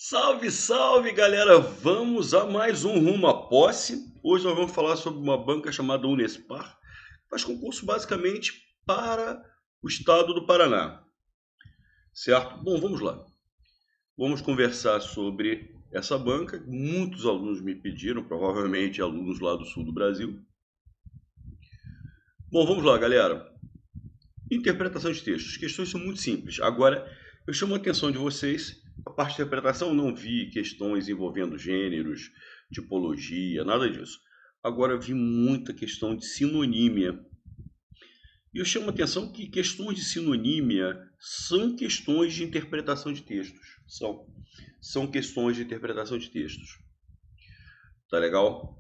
Salve, salve, galera! Vamos a mais um Rumo à Posse. Hoje nós vamos falar sobre uma banca chamada Unespar, que faz concurso basicamente para o estado do Paraná, certo? Bom, vamos lá. Vamos conversar sobre essa banca. Muitos alunos me pediram, provavelmente alunos lá do sul do Brasil. Bom, vamos lá, galera. Interpretação de textos. As questões são muito simples. Agora, eu chamo a atenção de vocês. A parte de interpretação, eu não vi questões envolvendo gêneros, tipologia, nada disso. Agora, eu vi muita questão de sinonímia. E eu chamo a atenção que questões de sinonímia são questões de interpretação de textos. São questões de interpretação de textos. Tá legal?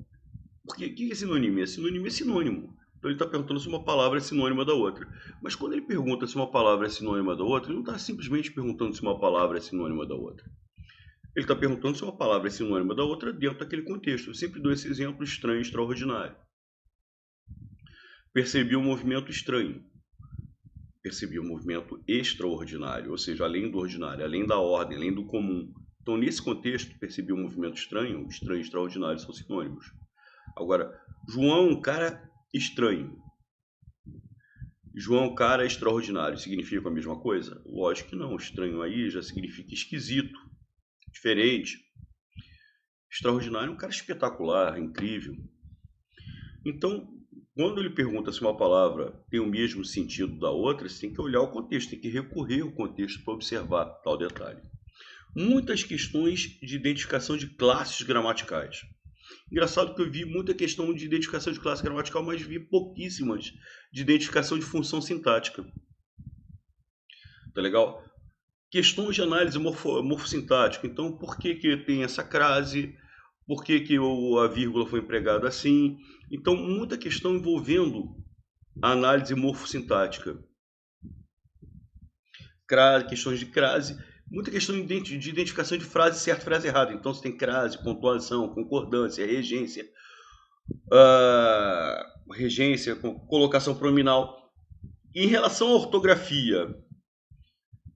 Porque o que é sinonímia? Sinonímia é sinônimo. Então ele está perguntando se uma palavra é sinônima da outra. Mas quando ele pergunta se uma palavra é sinônima da outra, ele não está simplesmente perguntando se uma palavra é sinônima da outra. Ele está perguntando se uma palavra é sinônima da outra dentro daquele contexto. Eu sempre dou esse exemplo estranho e extraordinário. Percebi um movimento estranho. Percebi um movimento extraordinário, ou seja, além do ordinário, além da ordem, além do comum. Então, nesse contexto, percebi um movimento estranho, estranho e extraordinário são sinônimos. Agora, João é um cara estranho. João é um cara extraordinário. Significa a mesma coisa? Lógico que não. Estranho aí já significa esquisito, diferente. Extraordinário é um cara espetacular, incrível. Então, quando ele pergunta se uma palavra tem o mesmo sentido da outra, você tem que olhar o contexto, tem que recorrer ao contexto para observar tal detalhe. Muitas questões de identificação de classes gramaticais. Engraçado que eu vi muita questão de identificação de classe gramatical, mas vi pouquíssimas de identificação de função sintática. Tá legal? Questões de análise morfossintática. Então, por que tem essa crase? Por que a vírgula foi empregada assim? Então, muita questão envolvendo a análise morfossintática. Questões de crase. Muita questão de identificação de frase certa e frase errada. Então, você tem crase, pontuação, concordância, regência, colocação pronominal. Em relação à ortografia,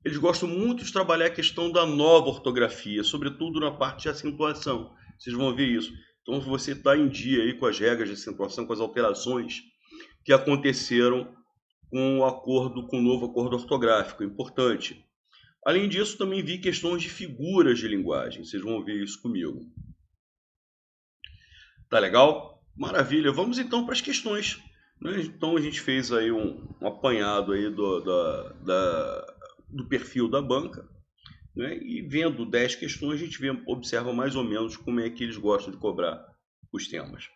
eles gostam muito de trabalhar a questão da nova ortografia, sobretudo na parte de acentuação. Vocês vão ver isso. Então, se você está em dia aí com as regras de acentuação, com as alterações que aconteceram com o novo acordo ortográfico, importante. Além disso, também vi questões de figuras de linguagem. Vocês vão ver isso comigo. Tá legal? Maravilha. Vamos então para as questões. Então a gente fez aí um apanhado aí do perfil da banca. E vendo 10 questões, a gente observa mais ou menos como é que eles gostam de cobrar os temas.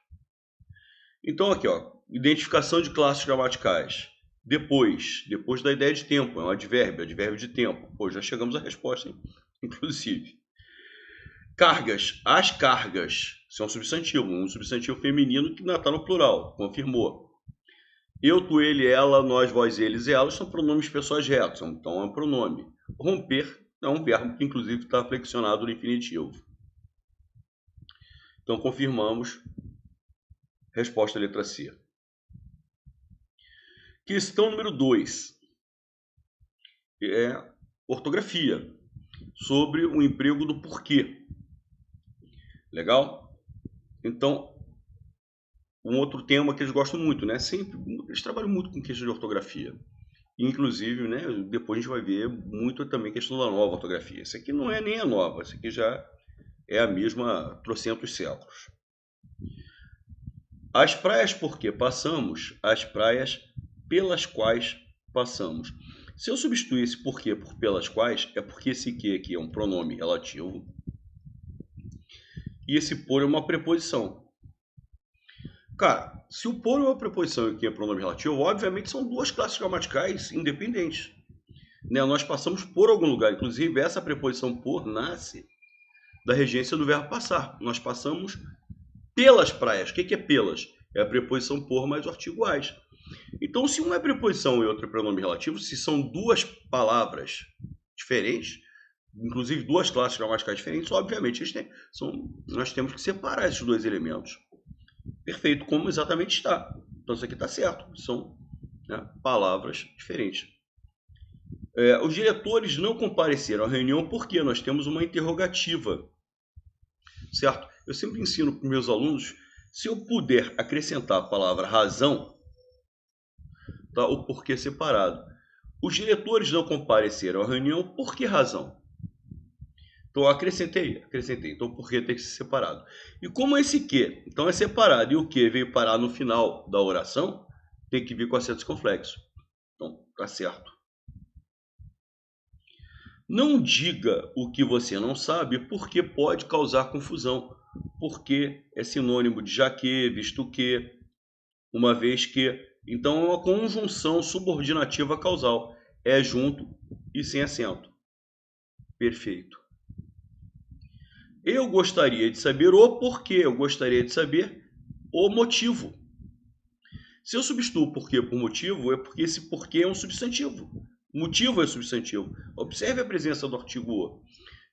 Então aqui, ó, identificação de classes gramaticais. Depois da ideia de tempo, é um advérbio de tempo. Pô, já chegamos à resposta, hein? Inclusive. Cargas. As cargas. Isso é um substantivo feminino que está no plural, confirmou. Eu, tu, ele, ela, nós, vós, eles e elas são pronomes pessoais retos, então é um pronome. Romper é um verbo que inclusive está flexionado no infinitivo. Então confirmamos. Resposta letra C. Questão número 2. É ortografia. Sobre o emprego do porquê. Legal? Então, um outro tema que eles gostam muito, né? Sempre, eles trabalham muito com questão de ortografia. Inclusive, né, depois a gente vai ver muito também questão da nova ortografia. Isso aqui não é nem a nova, isso aqui já é a mesma há trocentos séculos. As praias por que passamos, as praias pelas quais passamos. Se eu substituir esse porquê por pelas quais, é porque esse que aqui é um pronome relativo e esse por é uma preposição. Cara, se o por é uma preposição e aqui é pronome relativo, obviamente são duas classes gramaticais independentes. Né? Nós passamos por algum lugar, inclusive essa preposição por nasce da regência do verbo passar. Nós passamos pelas praias. O que é pelas? É a preposição por mais o artigo as. Então, se uma é preposição e outra é pronome relativo, se são duas palavras diferentes, inclusive duas classes gramaticais diferentes, obviamente nós temos que separar esses dois elementos. Perfeito, como exatamente está. Então, isso aqui está certo. São, né, palavras diferentes. Os diretores não compareceram à reunião porque nós temos uma interrogativa, certo? Eu sempre ensino para os meus alunos, se eu puder acrescentar a palavra razão, tá? O porquê separado. Os diretores não compareceram à reunião por que razão? Então, acrescentei. Então, o porquê tem que ser separado. E como esse que, então, é separado e o que veio parar no final da oração, tem que vir com acento circunflexo. Então, tá certo. Não diga o que você não sabe, porque pode causar confusão. Porque é sinônimo de já que, visto que, uma vez que. Então, é uma conjunção subordinativa causal. É junto e sem acento. Perfeito. Eu gostaria de saber o porquê. Eu gostaria de saber o motivo. Se eu substituo porquê por motivo, é porque esse porquê é um substantivo. Motivo é substantivo. Observe a presença do artigo o.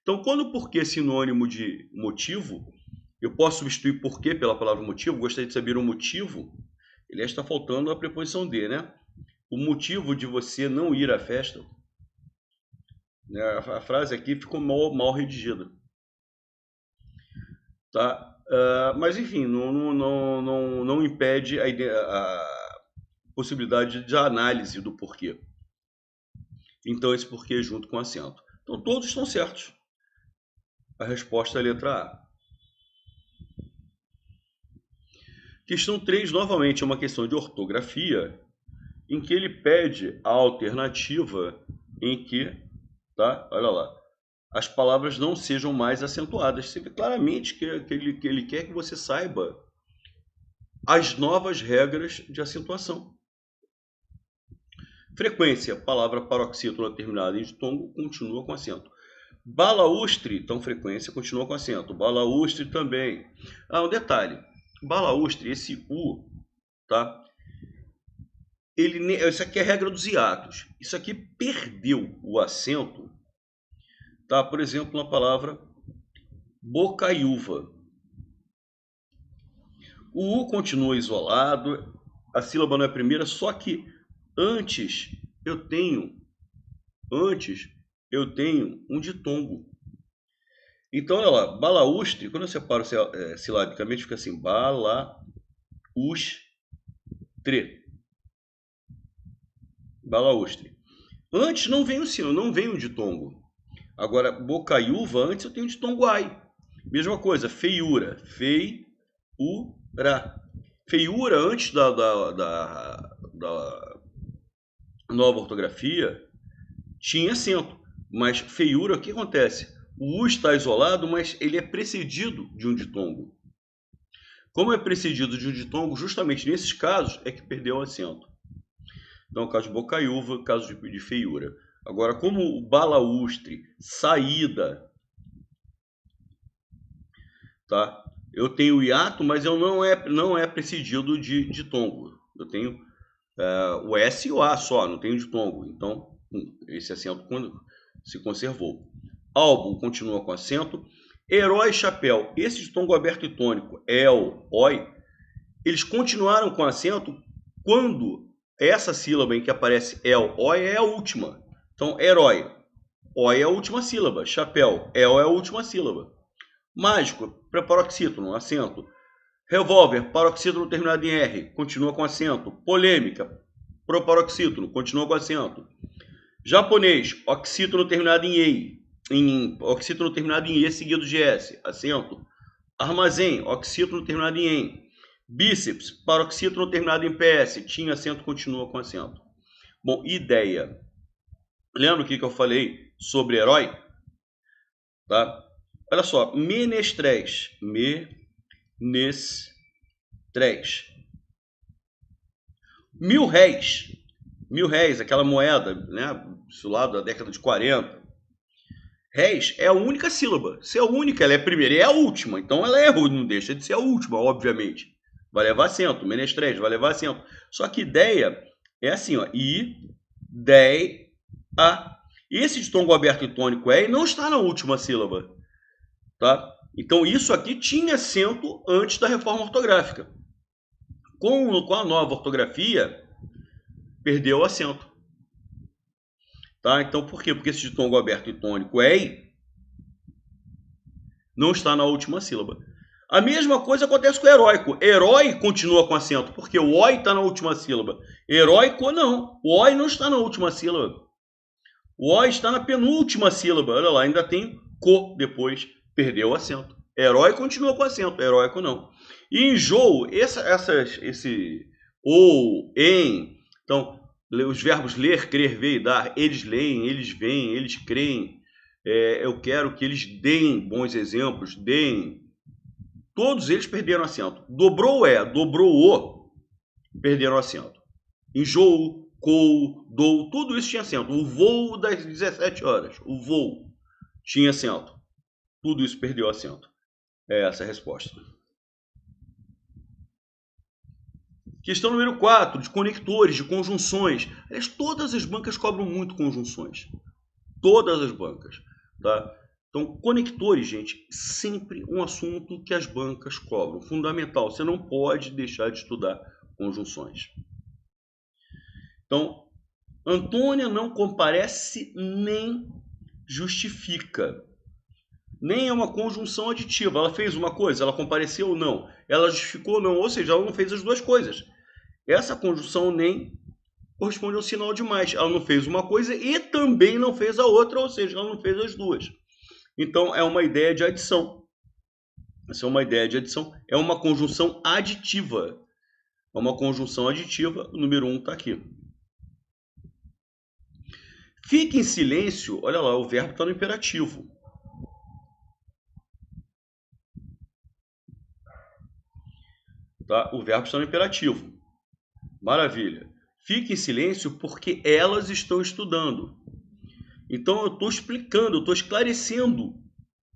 Então, quando o porquê é sinônimo de motivo, eu posso substituir porquê pela palavra motivo. Gostaria de saber o motivo. Ele está faltando a preposição de, né? O motivo de você não ir à festa. A frase aqui ficou mal redigida. Tá? Mas, enfim, não impede a possibilidade de análise do porquê. Então, esse porquê junto com acento. Então, todos estão certos. A resposta é a letra A. Questão 3, novamente, é uma questão de ortografia, em que ele pede a alternativa em que, tá? Olha lá, as palavras não sejam mais acentuadas. Você vê claramente que ele quer que você saiba as novas regras de acentuação. Frequência, palavra paroxítono terminada em ditongo, continua com acento. Balaústre, então frequência continua com acento. Balaústre também. Um detalhe, balaústre, esse U, tá? Isso aqui é a regra dos hiatos. Isso aqui perdeu o acento, tá? Por exemplo, na palavra bocaiúva. O U continua isolado, a sílaba não é a primeira, só que antes eu tenho um ditongo. Então, olha lá, balaústre, quando eu separo silabicamente, fica assim, balaústre. Antes não vem o ditongo. Agora, bocaiúva, antes eu tenho ditongo ai. Mesma coisa, feiura, feiura. Feiura, antes da nova ortografia, tinha acento. Mas feiura, o que acontece? O U está isolado, mas ele é precedido de um ditongo. Como é precedido de um ditongo, justamente nesses casos é que perdeu o acento. Então, caso de bocaiúva, caso de feiura. Agora, como o balaústre, saída, tá? Eu tenho hiato, mas eu não é precedido de ditongo. Eu tenho o S e o A só, não tenho ditongo. Então, esse acento se conservou. Álbum continua com acento. Herói e chapéu. Esse ditongo aberto e tônico, el, oi, eles continuaram com acento quando essa sílaba em que aparece el, oi é a última. Então, herói, oi é a última sílaba. Chapéu, el é a última sílaba. Mágico, paroxítono, acento. Revólver, paroxítono terminado em R, continua com acento. Polêmica, proparoxítono, continua com acento. Japonês, oxítono terminado em EI, oxítono terminado em E seguido de S, acento. Armazém, oxítono terminado em EN. Bíceps, paroxítono terminado em PS, tinha acento, continua com acento. Bom, ideia. Lembra o que eu falei sobre herói? Tá? Olha só, menestrés. R$1.000. Aquela moeda, né? Isso lá da década de 40. Réis é a única sílaba. Se é a única, ela é a primeira e é a última. Então ela não deixa de ser a última, obviamente. Vai levar acento. Menestrés vai levar acento. Só que ideia é assim, ó. Ideia. Esse ditongo aberto e tônico e não está na última sílaba. Tá? Então isso aqui tinha acento antes da reforma ortográfica. Com a nova ortografia, perdeu o acento. Tá? Então, por quê? Porque esse ditongo aberto e tônico ei não está na última sílaba. A mesma coisa acontece com o heróico. Herói continua com acento, porque o oi está na última sílaba. Heróico não. O oi não está na última sílaba. O oi está na penúltima sílaba. Olha lá, ainda tem co depois. Perdeu o acento. Herói continua com acento, heróico não. E enjoo, esse ou, em. Então, os verbos ler, crer, ver e dar, eles leem, eles veem, eles creem. Eu quero que eles deem bons exemplos, deem. Todos eles perderam acento. Dobrou dobrou o, perderam acento. Enjoo, coo, dou, tudo isso tinha acento. O voo das 17 horas, o voo tinha acento. Tudo isso perdeu acento. É essa a resposta. Questão número 4, de conectores, de conjunções. Aliás, todas as bancas cobram muito conjunções. Todas as bancas. Tá? Então, conectores, gente, sempre um assunto que as bancas cobram. Fundamental, você não pode deixar de estudar conjunções. Então, Antônia não comparece nem justifica. Nem é uma conjunção aditiva. Ela fez uma coisa, ela compareceu ou não. Ela justificou ou não. Ou seja, ela não fez as duas coisas. Essa conjunção nem corresponde ao sinal de mais. Ela não fez uma coisa e também não fez a outra. Ou seja, ela não fez as duas. Então, é uma ideia de adição. Essa é uma ideia de adição. É uma conjunção aditiva. É uma conjunção aditiva. O número 1 está aqui. Fique em silêncio. Olha lá, o verbo está no imperativo. Tá? O verbo está no imperativo. Maravilha. Fique em silêncio porque elas estão estudando. Então eu estou explicando, eu estou esclarecendo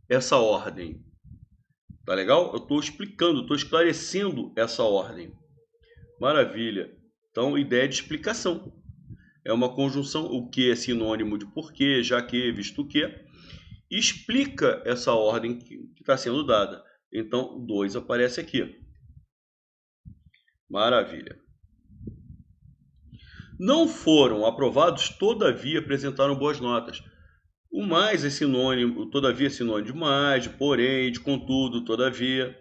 essa ordem. Tá legal? Eu estou explicando, estou esclarecendo essa ordem. Maravilha. Então, ideia de explicação. É uma conjunção, o que é sinônimo de porquê, já que, visto que. Explica essa ordem que está sendo dada. Então, 2 aparece aqui. Maravilha. Não foram aprovados, todavia apresentaram boas notas. O mais é sinônimo, todavia é sinônimo de mais, de porém, de contudo, todavia.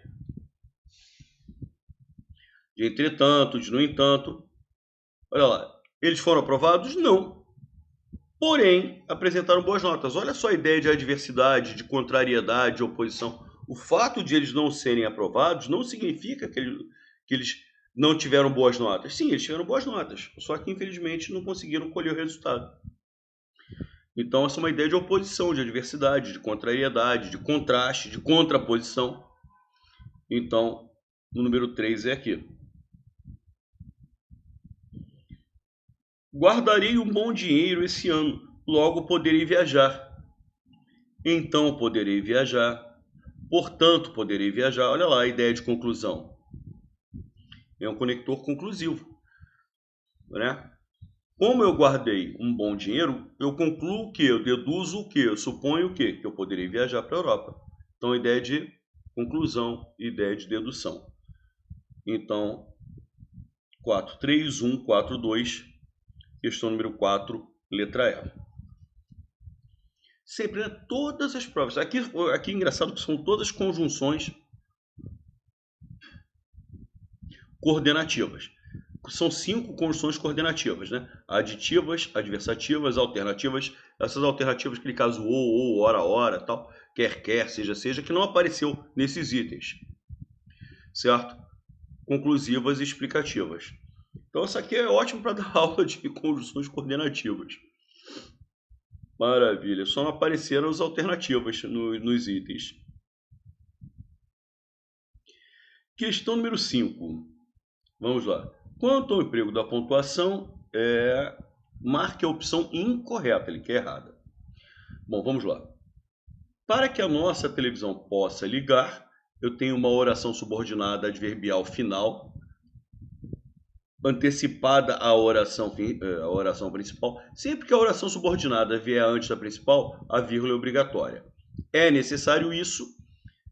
De entretanto, de no entanto. Olha lá, eles foram aprovados? Não. Porém, apresentaram boas notas. Olha só a ideia de adversidade, de contrariedade, de oposição. O fato de eles não serem aprovados não significa que eles não tiveram boas notas. Sim, eles tiveram boas notas, só que infelizmente não conseguiram colher o resultado. Então essa é uma ideia de oposição, de adversidade, de contrariedade, de contraste, de contraposição. Então, o número 3 é aqui. Guardarei um bom dinheiro esse ano, logo poderei viajar. Então poderei viajar. Portanto, poderei viajar. Olha lá a ideia de conclusão. É um conector conclusivo, né? Como eu guardei um bom dinheiro, eu concluo que, eu deduzo o que, eu suponho o que eu poderei viajar para a Europa. Então, ideia de conclusão, ideia de dedução. Então, 4, 3, 1, 4, 2, questão número 4, letra E. Sempre, né? Todas as provas. Aqui é engraçado que são todas conjunções coordenativas. São 5 conjunções coordenativas, né? Aditivas, adversativas, alternativas. Essas alternativas, aquele caso ou, ora, tal, quer, seja, que não apareceu nesses itens, certo? Conclusivas e explicativas. Então, isso aqui é ótimo para dar aula de conjunções coordenativas. Maravilha. Só não apareceram as alternativas nos itens. Questão número 5. Vamos lá. Quanto ao emprego da pontuação, marque a opção incorreta, ele quer errada. Bom, vamos lá. Para que a nossa televisão possa ligar, eu tenho uma oração subordinada adverbial final, antecipada à oração principal. Sempre que a oração subordinada vier antes da principal, a vírgula é obrigatória. É necessário isso,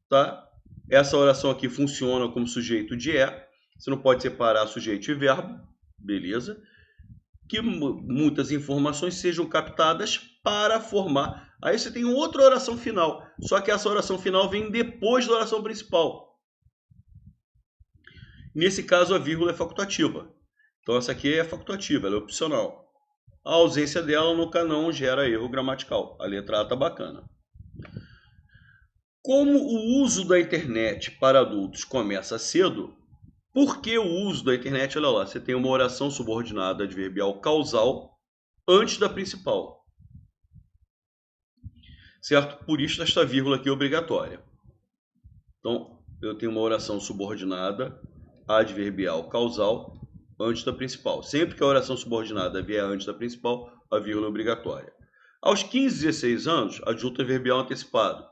tá? Essa oração aqui funciona como sujeito de é. Você não pode separar sujeito e verbo, beleza? que muitas informações sejam captadas para formar. Aí você tem outra oração final, só que essa oração final vem depois da oração principal. Nesse caso, a vírgula é facultativa. Então, essa aqui é facultativa, ela é opcional. A ausência dela no não gera erro gramatical. A letra A está bacana. Como o uso da internet para adultos começa cedo, por que o uso da internet? Olha lá, você tem uma oração subordinada adverbial causal antes da principal. Certo? Por isso, esta vírgula aqui é obrigatória. Então, eu tenho uma oração subordinada adverbial causal antes da principal. Sempre que a oração subordinada vier antes da principal, a vírgula é obrigatória. Aos 15, 16 anos, adjunto adverbial antecipado.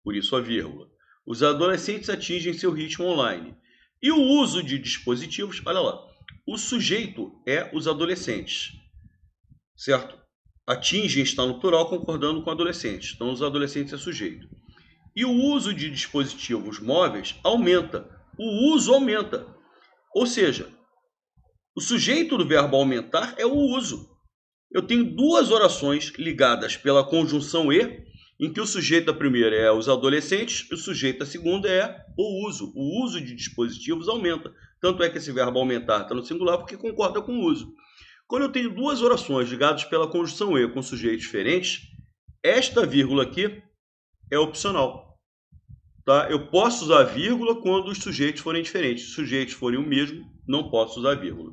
Por isso a vírgula. Os adolescentes atingem seu ritmo online. E o uso de dispositivos, olha lá, o sujeito é os adolescentes, certo? Atingem está no plural concordando com adolescentes, então os adolescentes é sujeito. E o uso de dispositivos móveis aumenta, o uso aumenta, ou seja, o sujeito do verbo aumentar é o uso. Eu tenho duas orações ligadas pela conjunção e, em que o sujeito da primeira é os adolescentes e o sujeito da segunda é o uso. O uso de dispositivos aumenta. Tanto é que esse verbo aumentar está no singular porque concorda com o uso. Quando eu tenho duas orações ligadas pela conjunção e com sujeitos diferentes, esta vírgula aqui é opcional. Tá? Eu posso usar vírgula quando os sujeitos forem diferentes. Se os sujeitos forem o mesmo, não posso usar vírgula.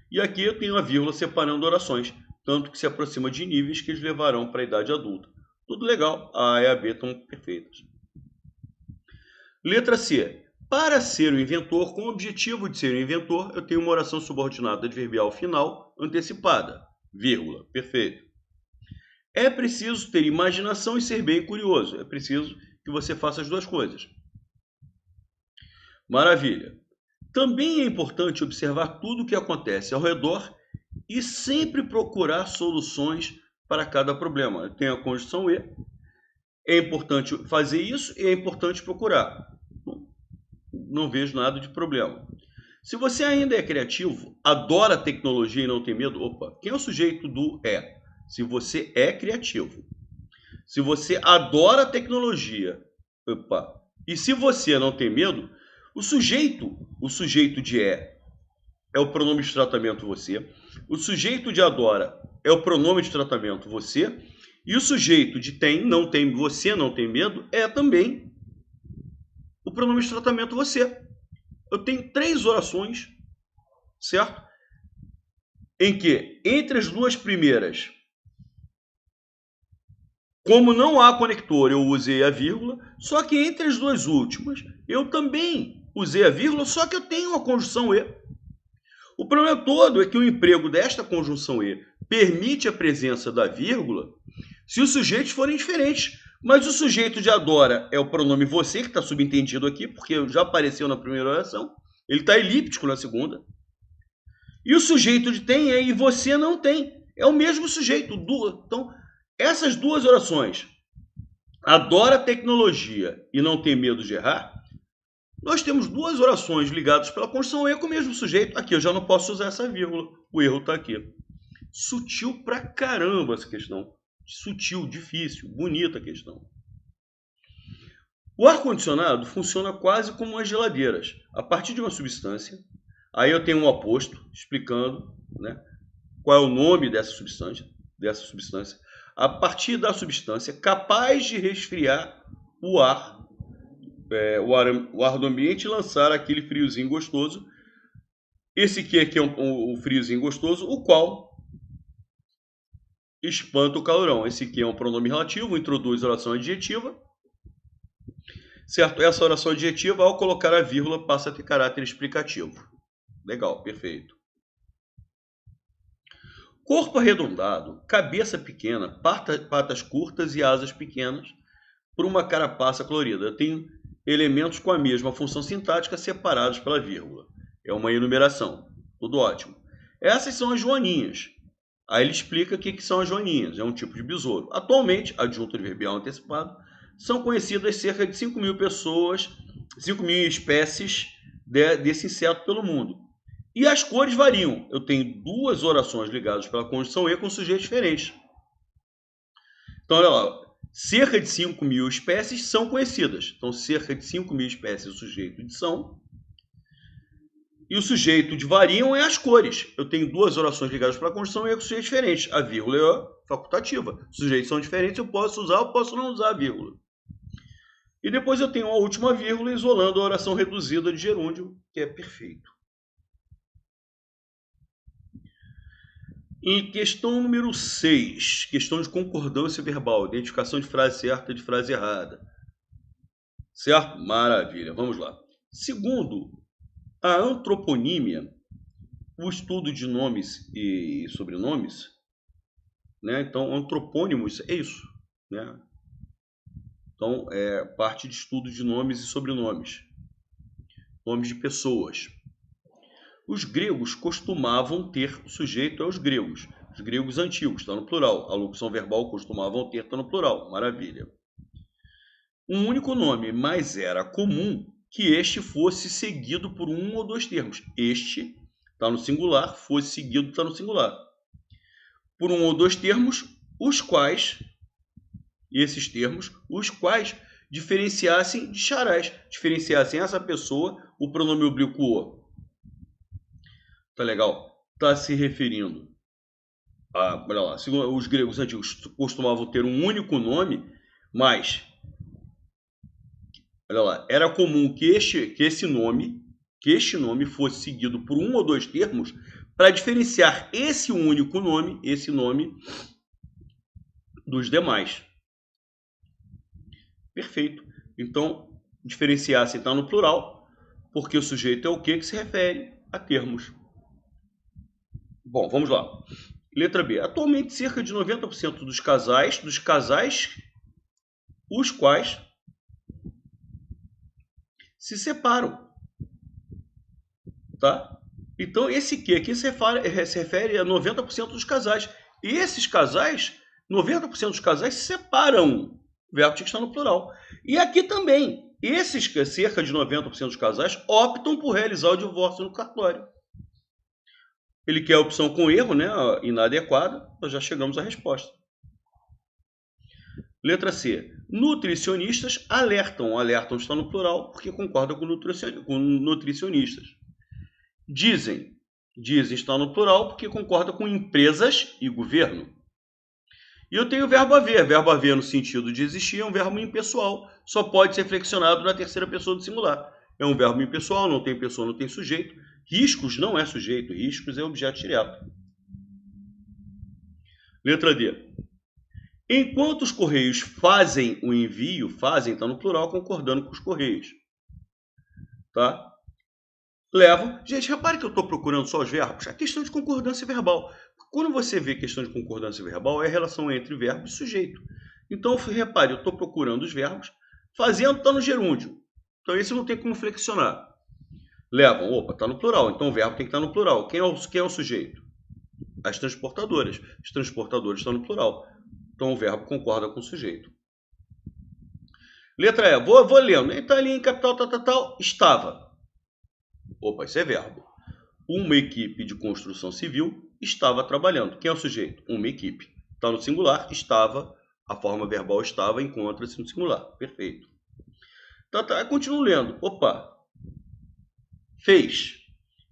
E aqui eu tenho a vírgula separando orações, tanto que se aproxima de níveis que eles levarão para a idade adulta. Tudo legal, a A e a B estão perfeitas. Letra C. Para ser o inventor, com o objetivo de ser o inventor, eu tenho uma oração subordinada adverbial final antecipada. Vírgula. Perfeito. É preciso ter imaginação e ser bem curioso. É preciso que você faça as duas coisas. Maravilha. Também é importante observar tudo o que acontece ao redor e sempre procurar soluções para cada problema. Tem a conjunção e. É importante fazer isso e é importante procurar. Não vejo nada de problema. Se você ainda é criativo, adora tecnologia e não tem medo, opa, quem é o sujeito do é? Se você é criativo. Se você adora tecnologia, opa, e se você não tem medo, o sujeito de é o pronome de tratamento você, o sujeito de adora é o pronome de tratamento você, e o sujeito de tem, não tem, você não tem medo, é também o pronome de tratamento você. Eu tenho 3 orações, certo? Em que, entre as duas primeiras, como não há conector, eu usei a vírgula, só que entre as duas últimas, eu também usei a vírgula, só que eu tenho a conjunção e. O problema todo é que o emprego desta conjunção e permite a presença da vírgula se os sujeitos forem diferentes. Mas o sujeito de adora é o pronome você, que está subentendido aqui, porque já apareceu na primeira oração. Ele está elíptico na segunda. E o sujeito de tem é e você não tem. É o mesmo sujeito. Então, essas duas orações, adora tecnologia e não tem medo de errar, nós temos duas orações ligadas pela conjunção e com o mesmo sujeito. Aqui eu já não posso usar essa vírgula. O erro está aqui. Sutil pra caramba essa questão. Sutil, difícil, bonita a questão. O ar-condicionado funciona quase como as geladeiras. A partir de uma substância, aí eu tenho um aposto explicando, né, qual é o nome dessa substância. A partir da substância capaz de resfriar o ar do ambiente e lançar aquele friozinho gostoso. Esse aqui é o friozinho gostoso, o qual espanta o calorão. Esse aqui é um pronome relativo, introduz oração adjetiva. Certo? Essa oração adjetiva, ao colocar a vírgula, passa a ter caráter explicativo. Legal, perfeito. Corpo arredondado, cabeça pequena, patas curtas e asas pequenas, por uma carapaça colorida. Eu tenho elementos com a mesma função sintática separados pela vírgula. É uma enumeração. Tudo ótimo. Essas são as joaninhas. Aí ele explica o que são as joaninhas. É um tipo de besouro. Atualmente, adjunto adverbial antecipado, são conhecidas cerca de 5.000 pessoas, 5.000 espécies desse inseto pelo mundo. E as cores variam. Eu tenho duas orações ligadas pela conjunção E com sujeitos diferentes. Então, olha lá, cerca de 5.000 espécies são conhecidas. Então, cerca de 5.000 espécies o sujeito de são. E o sujeito de variam é as cores. Eu tenho duas orações ligadas pela conjunção E com sujeitos diferentes. A vírgula é facultativa. Sujeitos são diferentes, eu posso usar ou posso não usar a vírgula. E depois eu tenho a última vírgula isolando a oração reduzida de gerúndio, que é perfeito. Em questão número 6, questão de concordância verbal, identificação de frase certa e de frase errada. Certo? Maravilha, vamos lá. Segundo a antroponímia, o estudo de nomes e sobrenomes, né? Então, antropônimos é isso, né? Então, é parte de estudo de nomes e sobrenomes, nomes de pessoas. Os gregos costumavam ter sujeito aos gregos. Os gregos antigos, está no plural. A locução verbal costumavam ter, está no plural. Maravilha. Um único nome, mas era comum que este fosse seguido por um ou dois termos. Este está no singular, fosse seguido está no singular. Por um ou dois termos, os quais diferenciassem de charais, diferenciassem essa pessoa, o pronome oblíquo o. Tá legal? Tá se referindo a, olha lá, os gregos antigos costumavam ter um único nome, mas, olha lá, era comum que este nome fosse seguido por um ou dois termos para diferenciar esse único nome, esse nome, dos demais. Perfeito. Então, diferenciar-se está no plural, porque o sujeito é o que se refere a termos. Bom, vamos lá. Letra B. Atualmente, cerca de 90% dos casais, os quais se separam. Tá? Então, esse que aqui se refere a 90% dos casais. E esses casais, 90% dos casais se separam. O verbo tinha que estar no plural. E aqui também, esses cerca de 90% dos casais optam por realizar o divórcio no cartório. Ele quer a opção com erro, né, inadequada, nós já chegamos à resposta. Letra C. Nutricionistas alertam. Alertam está no plural porque concorda com nutricionistas. Dizem está no plural porque concorda com empresas e governo. E eu tenho o verbo haver. Verbo haver no sentido de existir é um verbo impessoal. Só pode ser flexionado na terceira pessoa do singular. É um verbo impessoal, não tem pessoa, não tem sujeito. Riscos não é sujeito, riscos é objeto direto. Letra D. Enquanto os correios fazem o envio, fazem, está no plural, concordando com os correios. Tá? Levam. Gente, repare que eu estou procurando só os verbos. A questão de concordância verbal. Quando você vê questão de concordância verbal, é a relação entre verbo e sujeito. Então, repare, eu estou procurando os verbos. Fazendo está no gerúndio. Então, esse não tem como flexionar. Levam, opa, está no plural. Então, o verbo tem que estar no plural. Quem é o sujeito? As transportadoras. Os transportadores estão no plural. Então, o verbo concorda com o sujeito. Letra E. Vou lendo. Está ali em capital, tal, estava. Opa, isso é verbo. Uma equipe de construção civil estava trabalhando. Quem é o sujeito? Uma equipe. Está no singular, estava. A forma verbal estava encontra-se no singular. Perfeito. Tá, continuo lendo. Opa. Fez.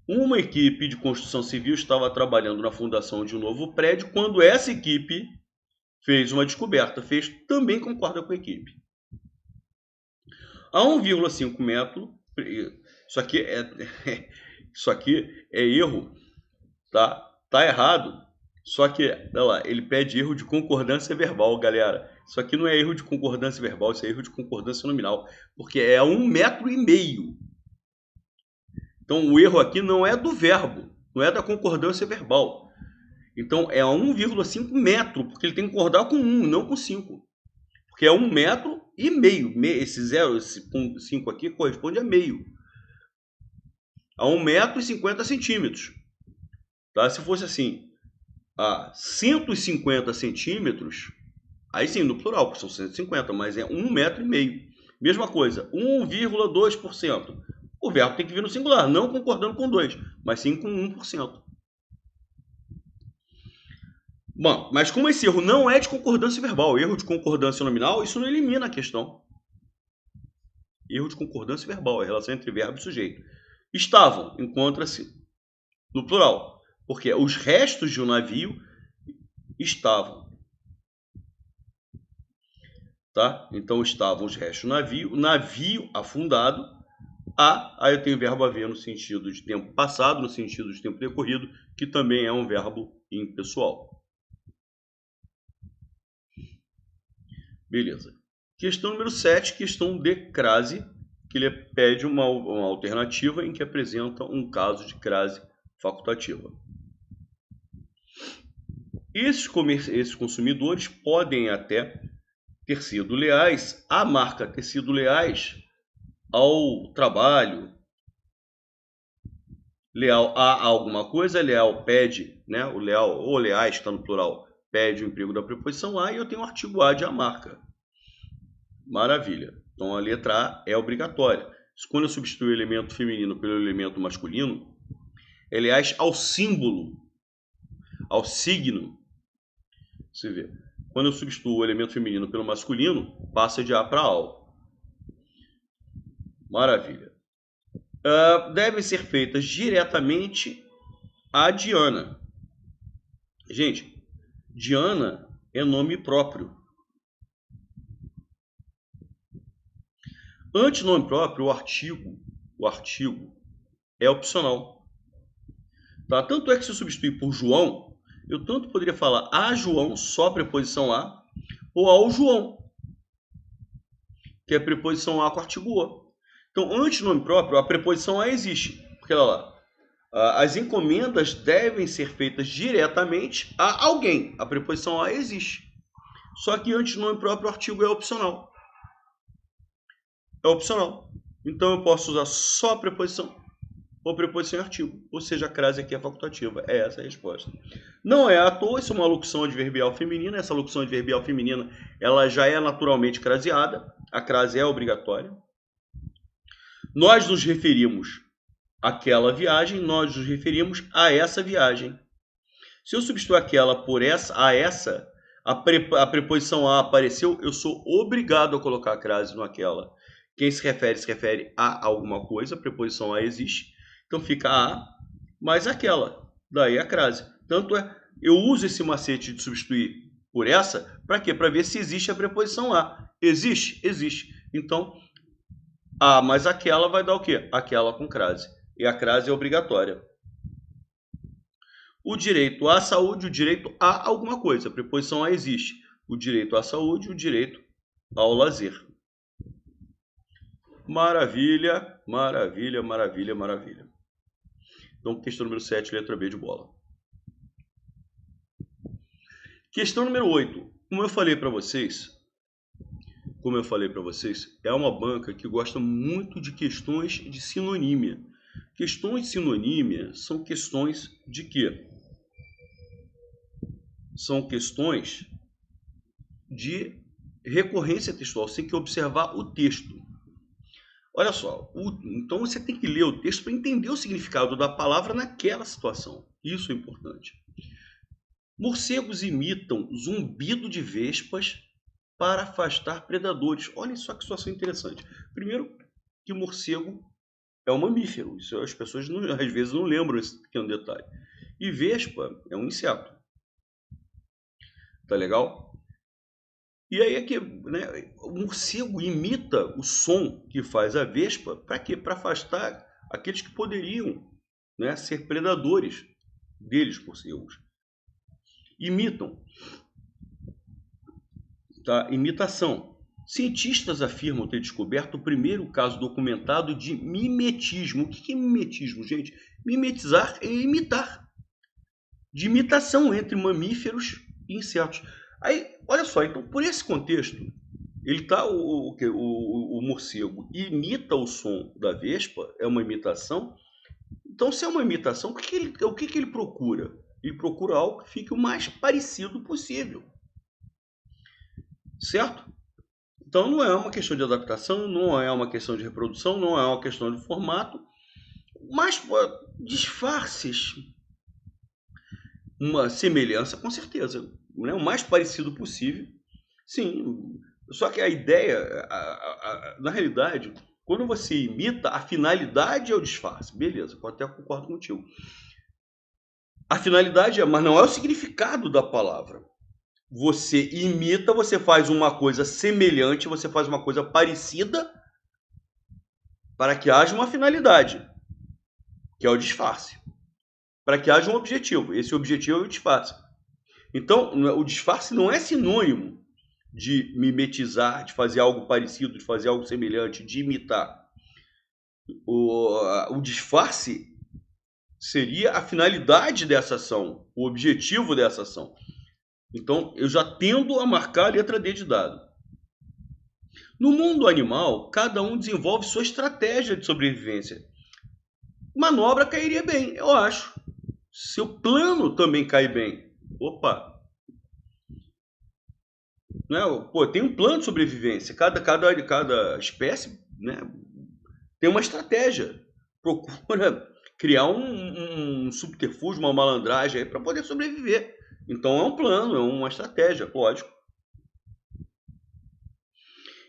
Uma equipe de construção civil estava trabalhando na fundação de um novo prédio quando essa equipe fez uma descoberta. Fez também concorda com a equipe. A 1,5 metro. Isso aqui é erro, tá? Tá errado. Só que, olha lá, ele pede erro de concordância verbal, galera. Isso aqui não é erro de concordância verbal, isso é erro de concordância nominal, porque é 1,5 metro. Então, o erro aqui não é do verbo, não é da concordância verbal. Então, é 1,5 metro, porque ele tem que concordar com 1, não com 5. Porque é 1,5 metro. Esse 0, esse 5 aqui corresponde a meio. A 1,50 metros. Tá? Se fosse assim, a 150 centímetros, aí sim, no plural, porque são 150, mas é 1,5 metro. Mesma coisa, 1,2%. o verbo tem que vir no singular, não concordando com 2, mas sim com 1%. Bom, mas como esse erro não é de concordância verbal, erro de concordância nominal, isso não elimina a questão. Erro de concordância verbal, a relação entre verbo e sujeito. Estavam, encontra-se no plural, porque os restos de um navio estavam. Tá? Então estavam os restos do navio, navio afundado, aí eu tenho o verbo haver no sentido de tempo passado, no sentido de tempo decorrido, que também é um verbo impessoal. Beleza. Questão número 7, questão de crase, que ele pede uma alternativa em que apresenta um caso de crase facultativa. Esses consumidores podem até ter sido leais, a marca ter sido leais ao trabalho, leal a alguma coisa, leal pede, né? O leal ou leais está no plural, pede o emprego da preposição a, e eu tenho o artigo a de a marca. Maravilha. Então a letra A é obrigatória. Quando eu substituo o elemento feminino pelo elemento masculino, é leais ao símbolo, ao signo. Você vê. Quando eu substituo o elemento feminino pelo masculino, passa de a para ao. Maravilha. Devem ser feitas diretamente a Diana. Gente, Diana é nome próprio. Antes do nome próprio, o artigo é opcional. Tá? Tanto é que se eu substituir por João, eu tanto poderia falar a João, só a preposição a, ou ao João, que é a preposição a com o artigo o. Então, antes do nome próprio, a preposição a existe. Porque olha lá, as encomendas devem ser feitas diretamente a alguém. A preposição a existe. Só que antes do nome próprio, o artigo é opcional. É opcional. Então, eu posso usar só a preposição ou preposição em artigo. Ou seja, a crase aqui é facultativa. É essa a resposta. Não é à toa, isso é uma locução adverbial feminina. Essa locução adverbial feminina ela já é naturalmente craseada. A crase é obrigatória. Nós nos referimos àquela viagem, nós nos referimos a essa viagem. Se eu substituir aquela por essa, a preposição a apareceu, eu sou obrigado a colocar a crase no aquela. Quem se refere a alguma coisa, a preposição a existe, então fica a mais aquela, daí a crase. Tanto é, eu uso esse macete de substituir por essa, para quê? Para ver se existe a preposição a. Existe? Existe. Então, a mais aquela vai dar o quê? Aquela com crase. E a crase é obrigatória. O direito à saúde, o direito a alguma coisa. A preposição a existe. O direito à saúde, o direito ao lazer. Maravilha, maravilha, maravilha, maravilha. Então, questão número 7, letra B de bola. Questão número 8. Como eu falei para vocês, é uma banca que gosta muito de questões de sinonímia. Questões de sinonímia são questões de quê? São questões de recorrência textual. Você tem que observar o texto. Olha só, então você tem que ler o texto para entender o significado da palavra naquela situação. Isso é importante. Morcegos imitam zumbido de vespas para afastar predadores. Olha só que situação interessante. Primeiro, que morcego é um mamífero. Isso as pessoas às vezes não lembram esse pequeno detalhe. E vespa é um inseto. Tá legal? E aí é que o morcego imita o som que faz a vespa. Para quê? Para afastar aqueles que poderiam ser predadores deles, morcegos. Imitam. Tá? Imitação. Cientistas afirmam ter descoberto o primeiro caso documentado de mimetismo. O que é mimetismo, gente? Mimetizar é imitar. De imitação entre mamíferos e insetos. Aí, olha só, então por esse contexto, ele tá o morcego imita o som da vespa, é uma imitação. Então, se é uma imitação, o que ele procura? Ele procura algo que fique o mais parecido possível. Certo? Então não é uma questão de adaptação, não é uma questão de reprodução, não é uma questão de formato, mas disfarces, uma semelhança com certeza, né? O mais parecido possível, sim. Só que a ideia, na realidade, quando você imita, a finalidade é o disfarce, beleza, eu até concordo contigo. A finalidade mas não é o significado da palavra. Você imita, você faz uma coisa semelhante, você faz uma coisa parecida para que haja uma finalidade, que é o disfarce. Para que haja um objetivo. Esse objetivo é o disfarce. Então, o disfarce não é sinônimo de mimetizar, de fazer algo parecido, de fazer algo semelhante, de imitar. O disfarce seria a finalidade dessa ação, o objetivo dessa ação. Então, eu já tendo a marcar a letra D de dado. No mundo animal, cada um desenvolve sua estratégia de sobrevivência. Manobra cairia bem, eu acho. Seu plano também cai bem. Opa! Né? Pô, tem um plano de sobrevivência. Cada espécie, né, tem uma estratégia. Procura criar um subterfúgio, uma malandragem para poder sobreviver. Então é um plano, é uma estratégia, lógico.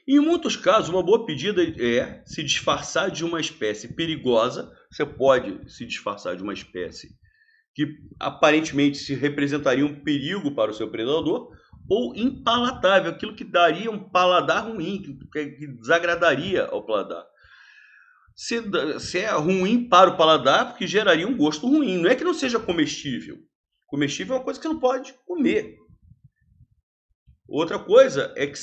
Em muitos casos, uma boa pedida é se disfarçar de uma espécie perigosa. Você pode se disfarçar de uma espécie que aparentemente se representaria um perigo para o seu predador, ou impalatável, aquilo que daria um paladar ruim, que desagradaria ao paladar. Se é ruim para o paladar, porque geraria um gosto ruim. Não é que não seja comestível. Comestível é uma coisa que você não pode comer. Outra coisa é que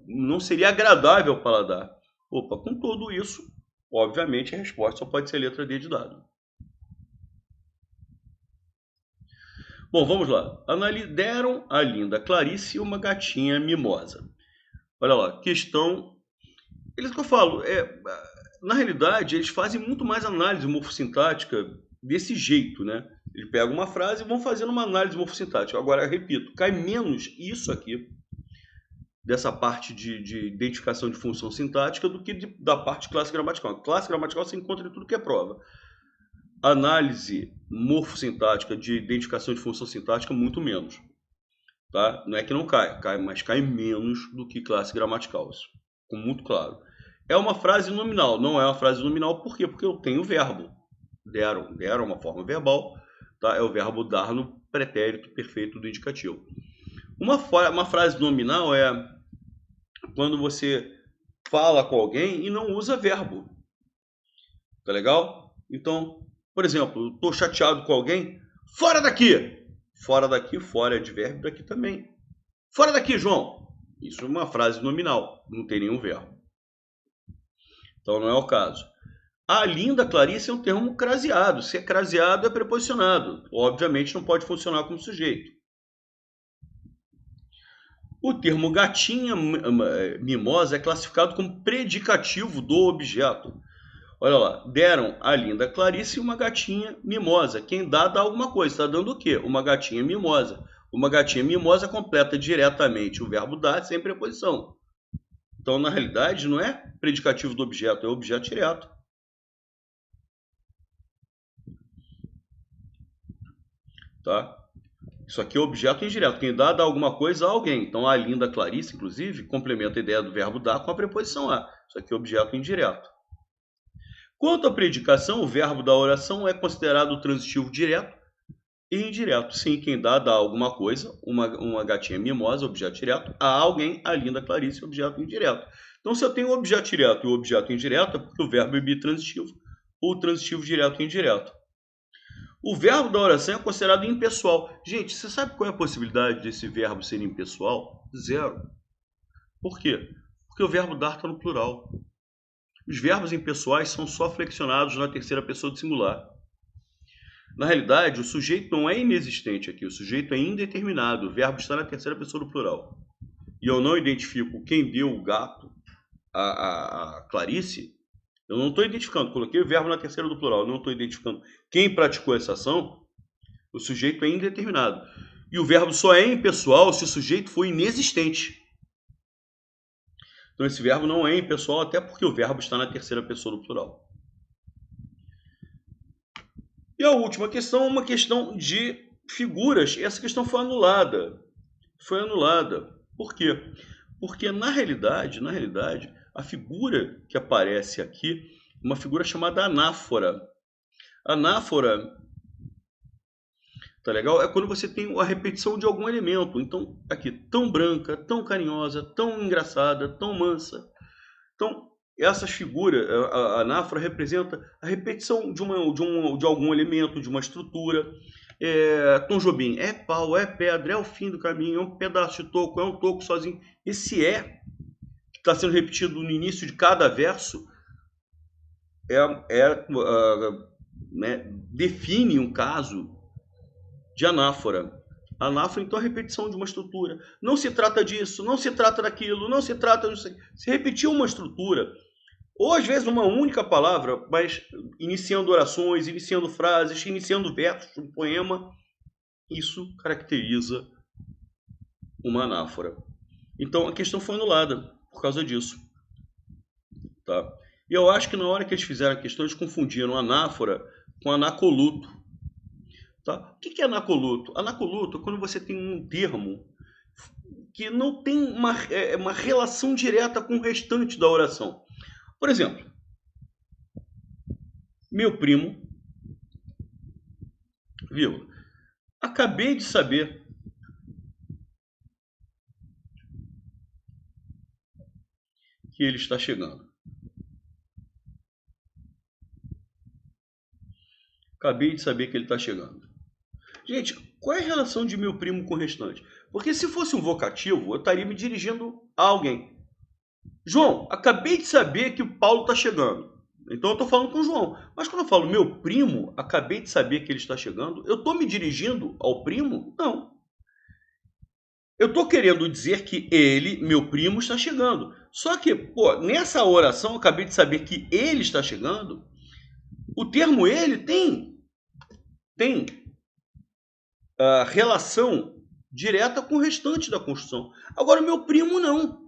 não seria agradável ao paladar. Opa, com tudo isso, obviamente a resposta só pode ser letra D de dado. Bom, vamos lá. Deram a linda Clarice uma gatinha mimosa. Olha lá, questão... Eles que eu falo, na realidade, eles fazem muito mais análise morfossintática desse jeito, né? Eles pegam uma frase e vão fazendo uma análise morfossintática. Agora, eu repito, cai menos isso aqui, dessa parte de identificação de função sintática, do que da parte classe gramatical. Classe gramatical você encontra em tudo que é prova. Análise morfossintática de identificação de função sintática, muito menos. Tá? Não é que não cai, mas cai menos do que classe gramatical. Isso ficou muito claro. É uma frase nominal. Não é uma frase nominal, por quê? Porque eu tenho o verbo. Deram uma forma verbal. Tá? É o verbo dar no pretérito perfeito do indicativo. Uma frase nominal é quando você fala com alguém e não usa verbo. Tá legal? Então, por exemplo, eu tô chateado com alguém. Fora daqui! Fora daqui, fora é advérbio, daqui também. Fora daqui, João! Isso é uma frase nominal, não tem nenhum verbo. Então não é o caso. A linda Clarice é um termo craseado. Se é craseado, é preposicionado. Obviamente não pode funcionar como sujeito. O termo gatinha mimosa é classificado como predicativo do objeto. Olha lá, deram a linda Clarice uma gatinha mimosa. Quem dá alguma coisa. Está dando o quê? Uma gatinha mimosa. Uma gatinha mimosa completa diretamente o verbo dar sem preposição. Então, na realidade, não é predicativo do objeto, é objeto direto. Tá? Isso aqui é objeto indireto. Quem dá alguma coisa a alguém. Então, a linda Clarice, inclusive, complementa a ideia do verbo dar com a preposição a. Isso aqui é objeto indireto. Quanto à predicação, o verbo da oração é considerado transitivo direto e indireto. Sim, quem dá alguma coisa, uma gatinha mimosa, objeto direto, a alguém, a linda Clarice, objeto indireto. Então, se eu tenho o objeto direto e o objeto indireto, é porque o verbo é bitransitivo ou transitivo direto e indireto. O verbo da oração é considerado impessoal. Gente, você sabe qual é a possibilidade desse verbo ser impessoal? Zero. Por quê? Porque o verbo dar está no plural. Os verbos impessoais são só flexionados na terceira pessoa do singular. Na realidade, o sujeito não é inexistente aqui, o sujeito é indeterminado, o verbo está na terceira pessoa do plural. E eu não identifico quem deu o gato a Clarice, eu não estou identificando, coloquei o verbo na terceira do plural, eu não estou identificando quem praticou essa ação, o sujeito é indeterminado. E o verbo só é impessoal se o sujeito for inexistente. Então esse verbo não é impessoal, até porque o verbo está na terceira pessoa do plural. E a última questão é uma questão de figuras. Essa questão foi anulada. Foi anulada. Por quê? Porque na realidade, a figura que aparece aqui é uma figura chamada anáfora. Anáfora, tá legal? É quando você tem a repetição de algum elemento. Então, aqui, tão branca, tão carinhosa, tão engraçada, tão mansa. Então, essas figuras, a anáfora representa a repetição de algum elemento, de uma estrutura. Tom Jobim, é pau, é pedra, é o fim do caminho, é um pedaço de toco, é um toco sozinho. Esse que está sendo repetido no início de cada verso, né, define um caso de anáfora. Anáfora, então, é a repetição de uma estrutura. Não se trata disso, não se trata daquilo, não se trata disso. Se repetiu uma estrutura, ou às vezes uma única palavra, mas iniciando orações, iniciando frases, iniciando versos, um poema, isso caracteriza uma anáfora. Então a questão foi anulada por causa disso. Tá? E eu acho que na hora que eles fizeram a questão, eles confundiram anáfora com anacoluto. Tá? O que é anacoluto? Anacoluto é quando você tem um termo que não tem uma relação direta com o restante da oração. Por exemplo, meu primo, vírgula, acabei de saber que ele está chegando. Acabei de saber que ele está chegando. Gente, qual é a relação de meu primo com o restante? Porque se fosse um vocativo, eu estaria me dirigindo a alguém. João, acabei de saber que o Paulo está chegando. Então eu estou falando com o João. Mas quando eu falo meu primo, acabei de saber que ele está chegando, eu estou me dirigindo ao primo? Não. Eu estou querendo dizer que ele, meu primo, está chegando. Só que, nessa oração, eu acabei de saber que ele está chegando. O termo ele tem relação direta com o restante da construção. Agora, o meu primo não.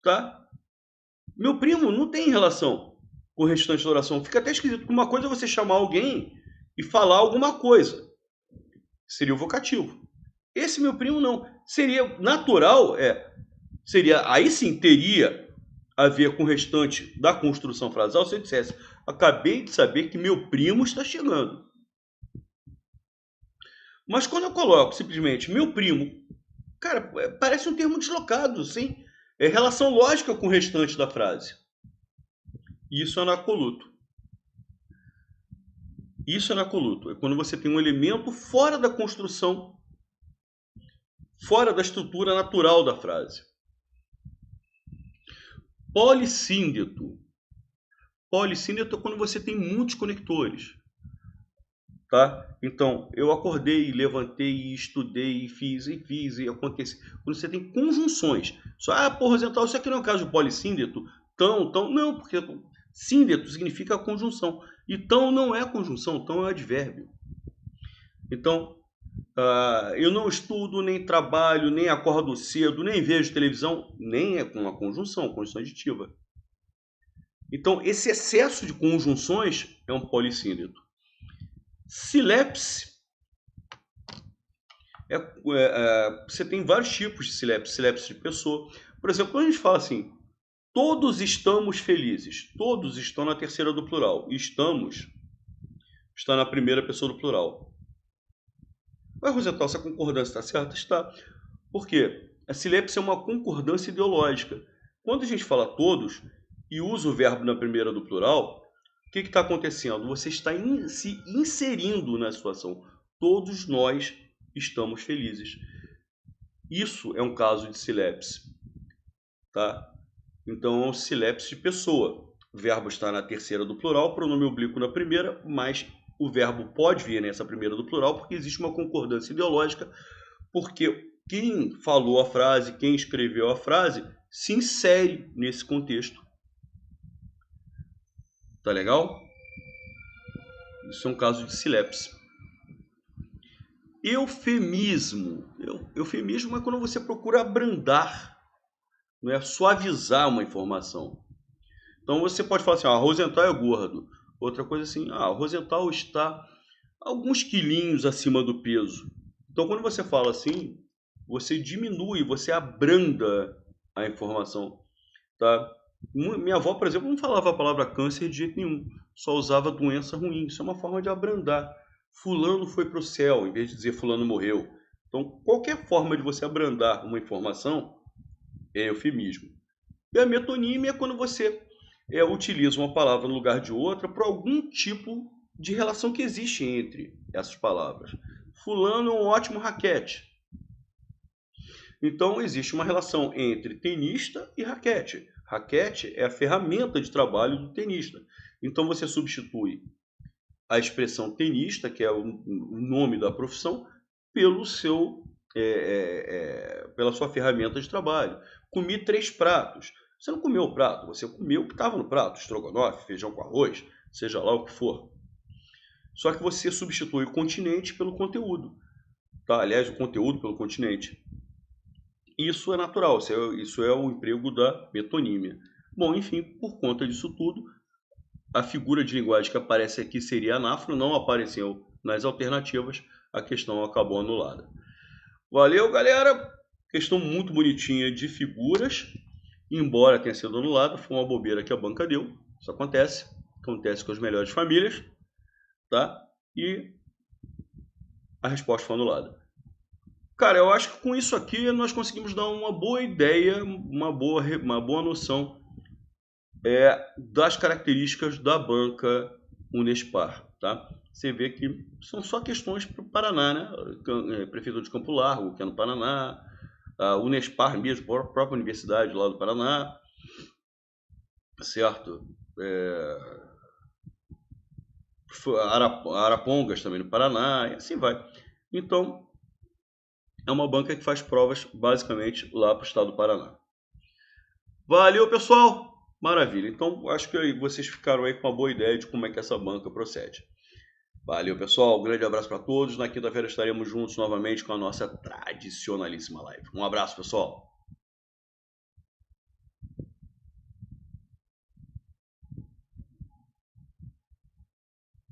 Tá? Meu primo não tem relação com o restante da oração. Fica até esquisito. Uma coisa é você chamar alguém e falar alguma coisa. Seria o vocativo. Esse meu primo não. Seria natural, aí sim teria a ver com o restante da construção frasal se eu dissesse: acabei de saber que meu primo está chegando. Mas quando eu coloco simplesmente meu primo, cara, parece um termo deslocado, sim. É relação lógica com o restante da frase. Isso é anacoluto. Isso é anacoluto. É quando você tem um elemento fora da construção, fora da estrutura natural da frase. Polissíndeto. Polissíndeto é quando você tem muitos conectores. Tá? Então, eu acordei, levantei, estudei, fiz e aconteceu. Quando você tem conjunções. Rosenthal, isso aqui não é um caso de polissíndeto? Não, porque síndeto significa conjunção. E tão não é conjunção, tão é advérbio. Então, eu não estudo, nem trabalho, nem acordo cedo, nem vejo televisão, nem é com uma conjunção aditiva. Então, esse excesso de conjunções é um polissíndeto. Silepse. Você tem vários tipos de silepse. Silepse de pessoa. Por exemplo, quando a gente fala assim, todos estamos felizes. Todos estão na terceira do plural. Estamos está na primeira pessoa do plural. Mas, Rosenthal, essa concordância está certa? Está. Por quê? A silepse é uma concordância ideológica. Quando a gente fala todos e usa o verbo na primeira do plural, o que está acontecendo? Você está se inserindo na situação. Todos nós estamos felizes. Isso é um caso de silepse. Tá? Então, é um silepse de pessoa. O verbo está na terceira do plural, pronome oblíquo na primeira, mas o verbo pode vir nessa primeira do plural porque existe uma concordância ideológica, porque quem falou a frase, quem escreveu a frase, se insere nesse contexto. Tá legal? Isso é um caso de silepse. Eufemismo. Eufemismo é quando você procura abrandar não é suavizar uma informação. Então você pode falar assim, ah, Rosenthal é gordo. Outra coisa assim, ah, Rosenthal está alguns quilinhos acima do peso. Então quando você fala assim, você diminui, você abranda a informação, tá? Minha avó, por exemplo, não falava a palavra câncer de jeito nenhum, só usava doença ruim. Isso é uma forma de abrandar. Fulano foi para o céu, em vez de dizer fulano morreu. Então, qualquer forma de você abrandar uma informação é eufemismo. E a metonímia é quando você utiliza uma palavra no lugar de outra por algum tipo de relação que existe entre essas palavras. Fulano é um ótimo raquete. Então, existe uma relação entre tenista e raquete. Raquete é a ferramenta de trabalho do tenista. Então, você substitui a expressão tenista, que é o nome da profissão, pelo seu, pela sua ferramenta de trabalho. Comi 3 pratos. Você não comeu o prato, você comeu o que estava no prato, estrogonofe, feijão com arroz, seja lá o que for. Só que você substitui o continente pelo conteúdo. Tá? Aliás, o conteúdo pelo continente. Isso é natural, isso é o emprego da metonímia. Bom, enfim, por conta disso tudo, a figura de linguagem que aparece aqui seria anáfora, não apareceu nas alternativas, a questão acabou anulada. Valeu, galera! Questão muito bonitinha de figuras, embora tenha sido anulada, foi uma bobeira que a banca deu, isso acontece com as melhores famílias, tá? E a resposta foi anulada. Cara, eu acho que com isso aqui nós conseguimos dar uma boa ideia, uma boa noção das características da banca Unespar, tá? Você vê que são só questões para o Paraná, né? Prefeitura de Campo Largo, que é no Paraná, a Unespar mesmo, a própria universidade lá do Paraná, certo? Arapongas também no Paraná, e assim vai. Então, é uma banca que faz provas basicamente lá para o estado do Paraná. Valeu, pessoal! Maravilha. Então, acho que vocês ficaram aí com uma boa ideia de como é que essa banca procede. Valeu, pessoal. Um grande abraço para todos. Na quinta-feira estaremos juntos novamente com a nossa tradicionalíssima live. Um abraço, pessoal.